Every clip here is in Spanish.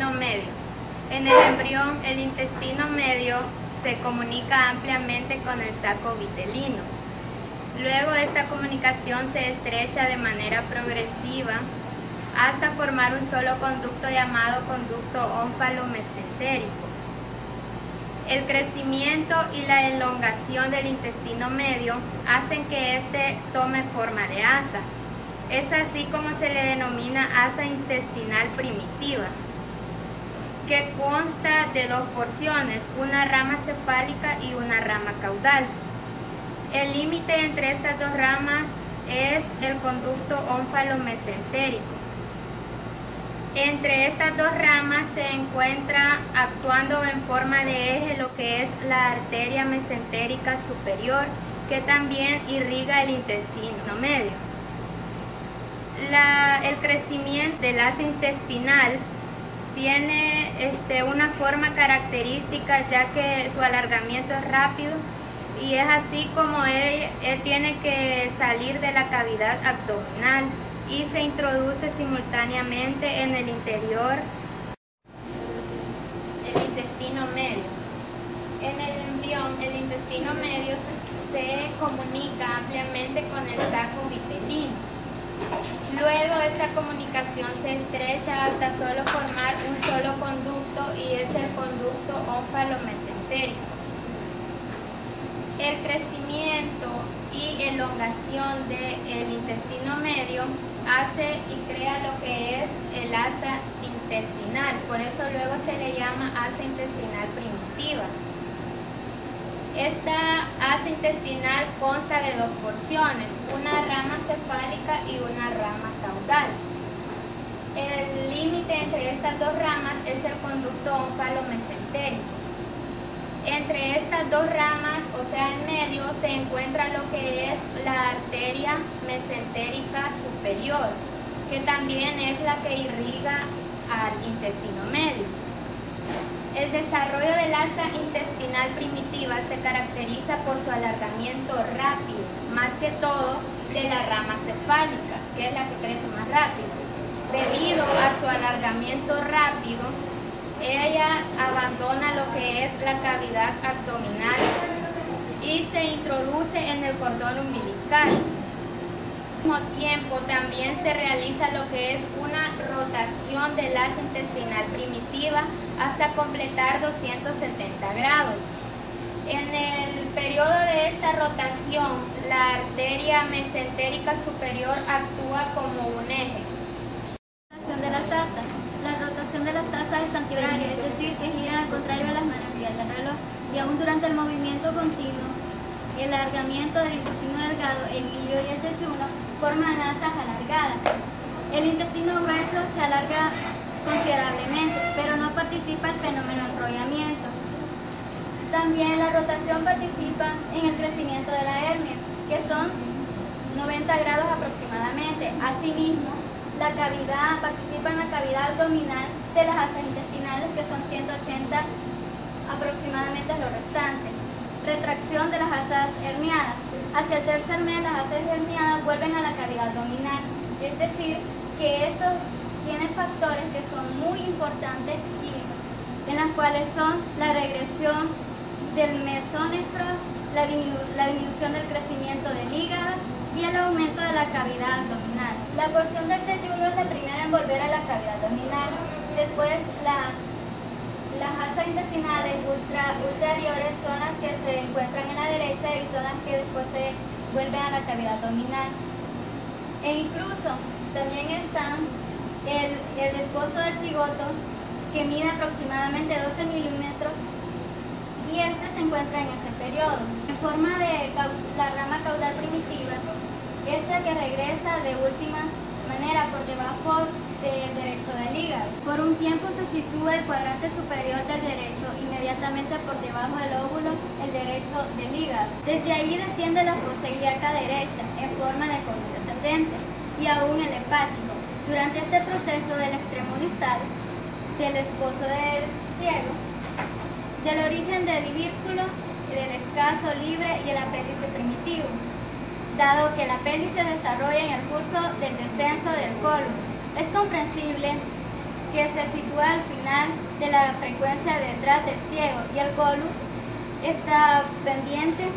intestino medio. En el embrión, el intestino medio se comunica ampliamente con el saco vitelino. Luego esta comunicación se estrecha de manera progresiva hasta formar un solo conducto llamado conducto ónfalo-mesentérico. El crecimiento y la elongación del intestino medio hacen que éste tome forma de asa. Es así como se le denomina asa intestinal primitiva, que consta de dos porciones, una rama cefálica y una rama caudal. El límite entre estas dos ramas es el conducto ónfalo-mesentérico. Entre estas dos ramas se encuentra actuando en forma de eje lo que es la arteria mesentérica superior, que también irriga el intestino medio. El crecimiento del asa intestinal tiene una forma característica, ya que su alargamiento es rápido y es así como él tiene que salir de la cavidad abdominal y se introduce simultáneamente en el interior del intestino medio. En el embrión, el intestino medio se comunica ampliamente con el saco vitelino. Luego esta comunicación se estrecha hasta solo formar un solo conducto y es el conducto ónfalo-mesentérico. El crecimiento y elongación del intestino medio hace y crea lo que es el asa intestinal, por eso luego se le llama asa intestinal primitiva. Esta asa intestinal consta de dos porciones, una rama cefálica y una rama caudal. El límite entre estas dos ramas es el conducto ónfalo-mesentérico. Entre estas dos ramas, o sea en medio, se encuentra lo que es la arteria mesentérica superior, que también es la que irriga al intestino medio. El desarrollo del asa intestinal primitiva se caracteriza por su alargamiento rápido, más que todo de la rama cefálica, que es la que crece más rápido. Debido a su alargamiento rápido, ella abandona lo que es la cavidad abdominal y se introduce en el cordón umbilical. Al mismo tiempo también se realiza lo que es una rotación del asa intestinal primitiva hasta completar 270 grados. En el periodo de esta rotación, la arteria mesentérica superior actúa como un eje. La rotación de las asas es antihoraria, es decir, que giran al contrario de las manecillas del reloj, y aún durante el movimiento continuo, el alargamiento del intestino delgado, el ilio y el yeyuno forman asas alargadas. El intestino grueso se alarga considerablemente, pero no participa el fenómeno de enrollamiento. También la rotación participa en el crecimiento de la hernia, que son 90 grados aproximadamente. Asimismo, la cavidad participa en la cavidad abdominal de las asas intestinales, que son 180 aproximadamente lo restante. Retracción de las asas herniadas. Hacia el tercer mes, las asas herniadas vuelven a la cavidad abdominal. Es decir, que estos tienen factores que son muy importantes y en las cuales son la regresión del mesónefro, la disminución del crecimiento del hígado y el aumento de la cavidad abdominal. La porción del yeyuno es la primera en volver a la cavidad abdominal. Después las asas intestinales ulteriores son las que se encuentran en la derecha y son las que después se vuelven a la cavidad abdominal. E incluso también están el esbozo del cigoto, que mide aproximadamente 12 milímetros, y este se encuentra en ese periodo. En forma de la rama caudal primitiva, es la que regresa de última manera por debajo del derecho del hígado. Por un tiempo se sitúa el cuadrante superior del derecho, inmediatamente por debajo del óvulo, el derecho del hígado. Desde ahí desciende la fosa ilíaca derecha en forma de columna descendente y aún el hepático. Durante este proceso del extremo distal, del esbozo del ciego, del origen del divículo, del escaso libre y el apéndice primitivo, dado que el apéndice se desarrolla en el curso del descenso del colon. Es comprensible que se sitúa al final de la frecuencia detrás del ciego, y el colus está pendiente,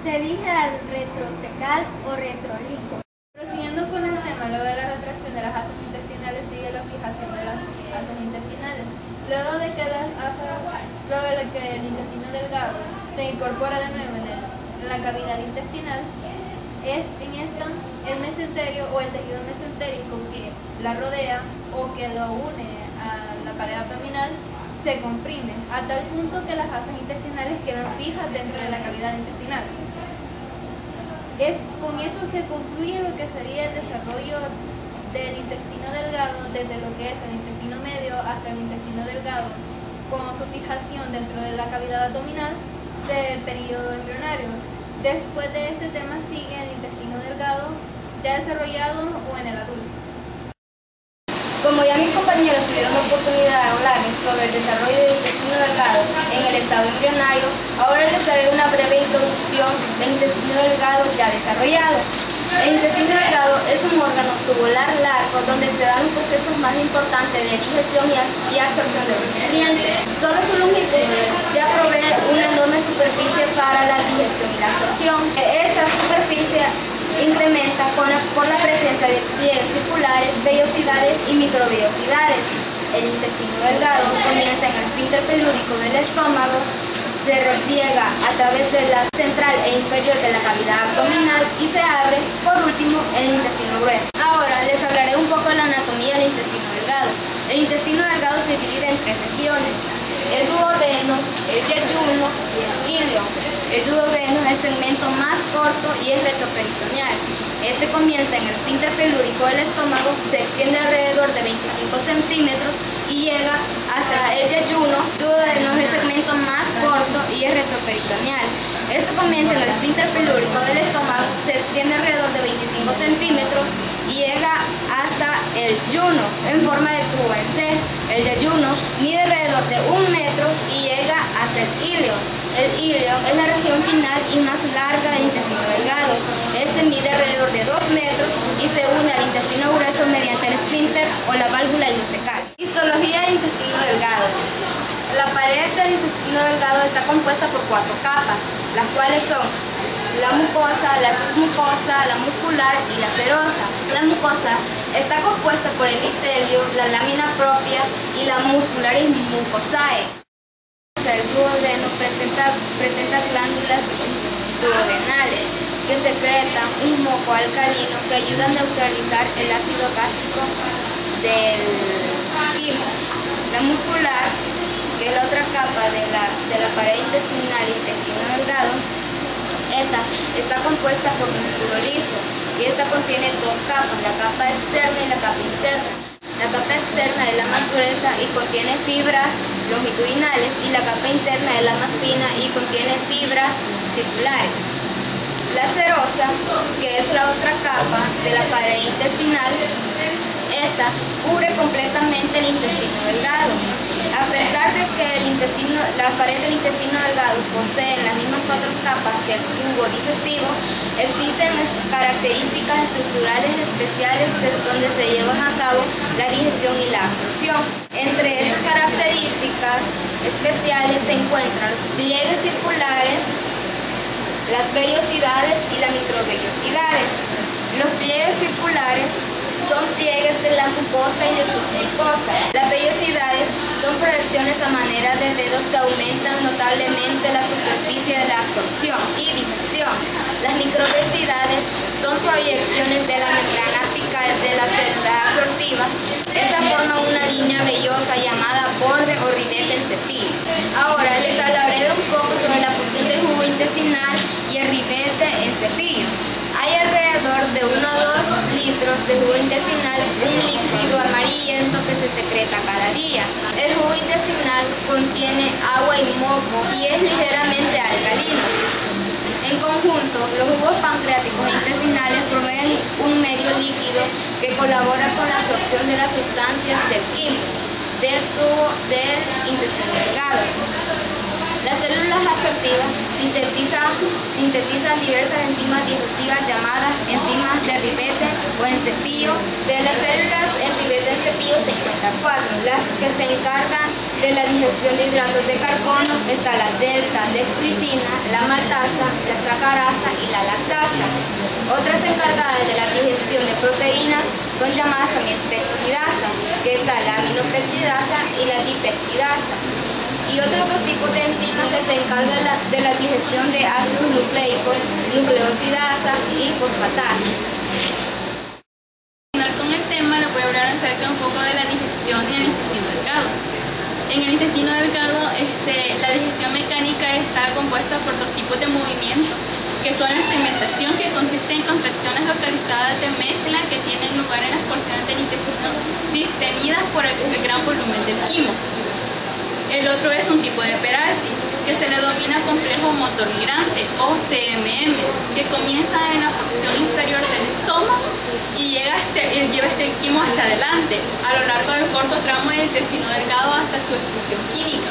se dirige al retrocecal o retrolico. Prosiguiendo con el tema, luego de la retracción de las asas intestinales sigue la fijación de las asas intestinales. Luego de que el intestino delgado se incorpora de nuevo en la cavidad intestinal, el mesenterio o el tejido mesentérico que la rodea o que lo une a la pared abdominal se comprime a tal punto que las asas intestinales quedan fijas dentro de la cavidad intestinal. Con eso se concluye lo que sería el desarrollo del intestino delgado desde lo que es el intestino medio hasta el intestino delgado, con su fijación dentro de la cavidad abdominal del período embrionario. Después de este tema sigue el intestino delgado ya desarrollado o en el adulto. Como ya mis compañeros tuvieron la oportunidad de hablarles sobre el desarrollo del intestino delgado en el estado embrionario, ahora les daré una breve introducción del intestino delgado ya desarrollado. El intestino delgado es un órgano tubular largo donde se dan los procesos más importantes de digestión y absorción de los nutrientes. Solo su longitud ya provee una enorme superficie para la digestión y la absorción. Esta superficie incrementa por la presencia de pliegues circulares, vellosidades y microvellosidades. El intestino delgado comienza en el esfínter pelúrico del estómago, se repliega a través de la central e inferior de la cavidad abdominal y se abre, por último, el intestino grueso. Ahora les hablaré un poco de la anatomía del intestino delgado. El intestino delgado se divide en tres regiones: el duodeno, el yeyuno y el íleon. El duodeno es el segmento más corto y es retroperitoneal. Este comienza en el esfínter pelúrico del estómago, se extiende alrededor de 25 centímetros y llega hasta el yeyuno. El duodeno es el segmento más corto y es retroperitoneal. Este comienza en el esfínter pelúrico del estómago, se extiende alrededor de 25 centímetros y llega hasta el yuno en forma de tubo en C. El yeyuno mide alrededor de 1 metro y llega hasta el íleon. El íleon es la región final y más larga del intestino delgado. Este mide alrededor de 2 metros y se une al intestino grueso mediante el esfínter o la válvula ileocecal. Histología del intestino delgado. La pared del intestino delgado está compuesta por 4 capas, las cuales son la mucosa, la submucosa, la muscular y la serosa. La mucosa está compuesta por epitelio, la lámina propia y la muscular y mucosae. El duodeno presenta glándulas duodenales que secretan un moco alcalino que ayuda a neutralizar el ácido gástrico del quimo. La muscular, que es la otra capa de la pared intestinal y intestino delgado, esta está compuesta por músculo liso y esta contiene 2 capas, la capa externa y la capa interna. La capa externa es la más gruesa y contiene fibras longitudinales y la capa interna es la más fina y contiene fibras circulares. La serosa, que es la otra capa de la pared intestinal, esta cubre completamente el intestino delgado. A pesar de que la pared del intestino delgado posee las mismas 4 capas que el tubo digestivo, existen características estructurales especiales donde se llevan a cabo la digestión y la absorción. Entre esas características especiales se encuentran los pliegues circulares, las vellosidades y las microvellosidades. Los pliegues circulares son pliegues de la mucosa y la submucosa. Las vellosidades son proyecciones a manera de dedos que aumentan notablemente la superficie de la absorción y digestión. Las microvellosidades son proyecciones de la membrana apical de la célula absortiva. Esta forma una línea vellosa llamada borde o ribete en cepillo. Ahora les hablaré un poco sobre la función del jugo intestinal y el ribete en cepillo. Hay alrededor de 1 a 2 litros de jugo intestinal, un líquido amarillento que se secreta cada día. El jugo intestinal contiene agua y moco y es ligeramente alcalino. En conjunto, los jugos pancreáticos e intestinales proveen un medio líquido que colabora con la absorción de las sustancias del quimo del tubo del intestino delgado. Las células absortivas sintetizan diversas enzimas digestivas llamadas enzimas de Rivette o en cepillo. De las células en Rivette en cepillo se encuentran 4. Las que se encargan de la digestión de hidratos de carbono está la delta-dextricina, la maltasa, la sacarasa y la lactasa. Otras encargadas de la digestión de proteínas son llamadas también peptidasa, que está la aminopeptidasa y la dipeptidasa. Y otros dos tipos de enzimas que se encargan de la digestión de ácidos nucleicos, nucleosidasas y fosfatasas. Para continuar con el tema, les voy a hablar acerca un poco de la digestión en el intestino delgado. En el intestino delgado, la digestión mecánica está compuesta por dos tipos de movimientos, que son la segmentación, que consiste en contracciones localizadas de mezcla que tienen lugar en las porciones del intestino distenidas por el gran volumen del quimo. El otro es un tipo de perálisis, que se le denomina complejo motor migrante o CMM, que comienza en la porción inferior del estómago y lleva este quimo hacia adelante, a lo largo del corto tramo del intestino delgado hasta su expulsión química.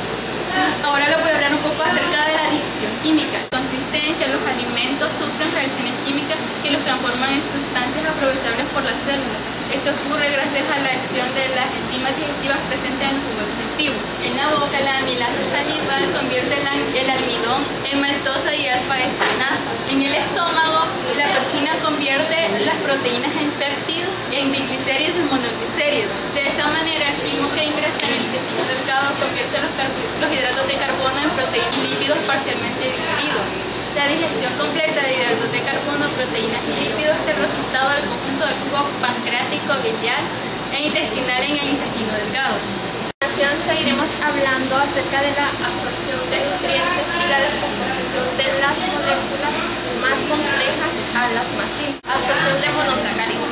Ahora les voy a hablar un poco acerca de la digestión química. Consiste en que los alimentos sufren reacciones químicas que los transforman en sustancias aprovechables por las células. Esto ocurre gracias a la acción de las enzimas digestivas presentes en el jugo digestivo. En la boca, la amilasa salival convierte el almidón en maltosa y alfa-estrenasa. En el estómago, la pepsina convierte las proteínas en péptidos, en diglicéridos y monoglicéridos. De esta manera, el quimo que ingresa en el intestino delgado convierte los hidratos de carbono en proteínas y lípidos parcialmente digeridos. La digestión completa de hidratos de carbono, proteínas y lípidos es el resultado del conjunto del jugo pancreático, biliar e intestinal en el intestino delgado. A continuación seguiremos hablando acerca de la absorción de nutrientes y la descomposición de las moléculas más complejas a las más simples. Absorción de monosacáridos.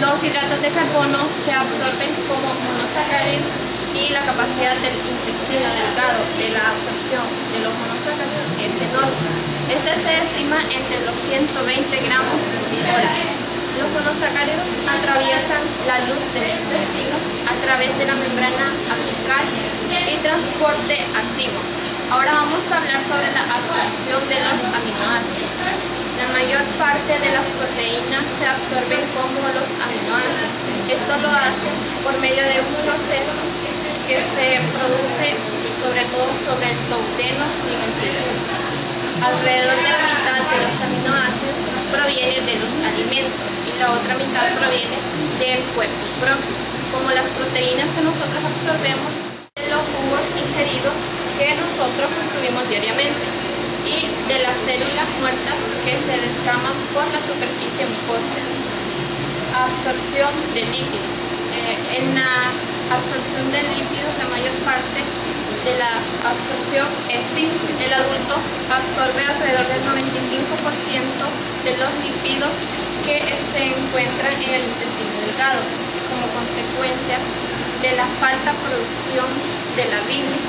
Los hidratos de carbono se absorben como monosacáridos y la capacidad del intestino delgado de la absorción de los monosacáridos es enorme. Este se estima entre los 120 gramos por hora. Los monosacáridos atraviesan la luz del intestino a través de la membrana apical y transporte activo. Ahora vamos a hablar sobre la absorción de los aminoácidos. La mayor parte de las proteínas se absorben como los aminoácidos. Esto lo hace por medio de un proceso que se produce sobre todo sobre el duodeno y en el cielo. Alrededor de la mitad de los aminoácidos proviene de los alimentos y la otra mitad proviene del cuerpo propio, como las proteínas que nosotros absorbemos de los jugos ingeridos que nosotros consumimos diariamente y de las células muertas que se descaman por la superficie mucosa. Absorción de lípidos. En la absorción de lípidos, la mayor parte de la absorción es simple. El adulto absorbe alrededor del 95% de los lípidos que se encuentran en el intestino delgado, como consecuencia de la falta de producción de la bilis.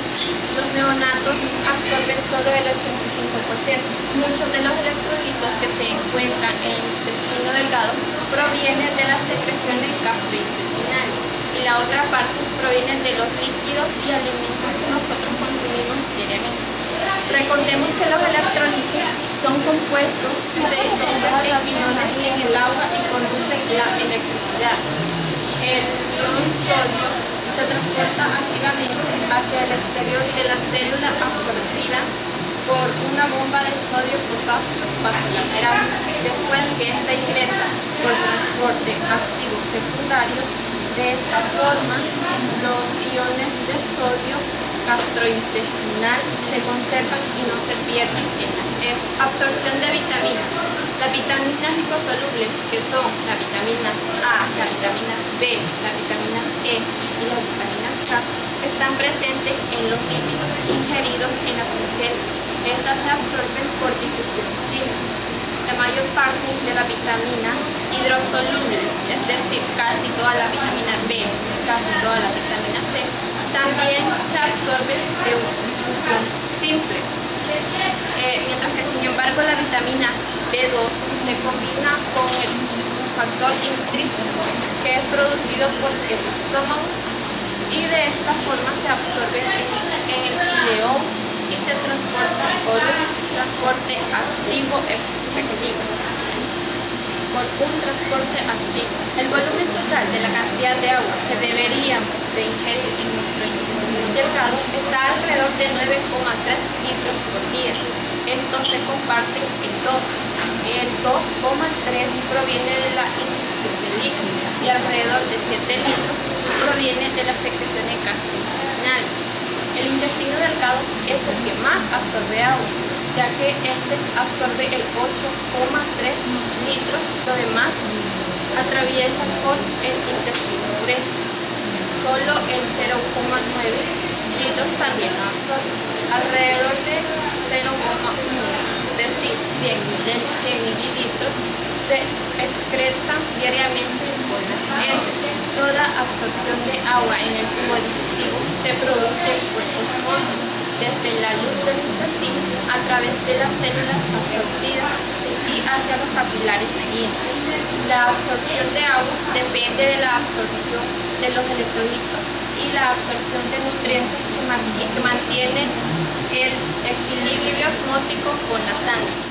Los neonatos absorben solo el 85%. Muchos de los electrolitos que se encuentran en el intestino delgado provienen de la secreción del gastrointestinal y la otra parte proviene de los líquidos y alimentos que nosotros consumimos diariamente. Recordemos que los electrolitos son compuestos que se disocian en iones en el agua y conducen la electricidad. El ion sodio se transporta activamente hacia el exterior de la célula absorbida por una bomba de sodio-potasio basolateral. Después que ésta ingresa por transporte activo secundario, de esta forma los iones de sodio gastrointestinal se conservan y no se pierden en las heces. Absorción de vitaminas. Las vitaminas liposolubles, que son las vitaminas A, las vitaminas B, las vitaminas E y las vitaminas K, están presentes en los lípidos ingeridos en las células. Estas se absorben por difusión simple. La mayor parte de las vitaminas hidrosolubles, es decir, casi toda la vitamina B, casi toda la vitamina C, también se absorben de difusión simple. Mientras que, sin embargo, la vitamina B2 se combina con el factor intrínseco que es producido por el estómago y de esta forma se absorbe en el ileón y se transporta por un transporte activo efectivo. El volumen total de la cantidad de agua que deberíamos de ingerir en nuestro intestino delgado está alrededor de 9,3 litros por día. Esto se comparte en dos. El 2,3 proviene de la ingestión de líquido y alrededor de 7 litros proviene de las secreciones gastrointestinales. El intestino delgado es el que más absorbe agua, ya que este absorbe el 8,3 litros, lo demás atraviesa por el intestino grueso. Solo el 0,9 litros también lo absorbe, alrededor de 0,1, es decir, 100 mililitros se excretan diariamente por las heces. Toda absorción de agua en el tubo digestivo se produce por osmosis desde la luz del intestino a través de las células absorbidas y hacia los capilares sanguíneos. La absorción de agua depende de la absorción de los electrolitos y la absorción de nutrientes que mantienen el equilibrio osmótico con la sangre.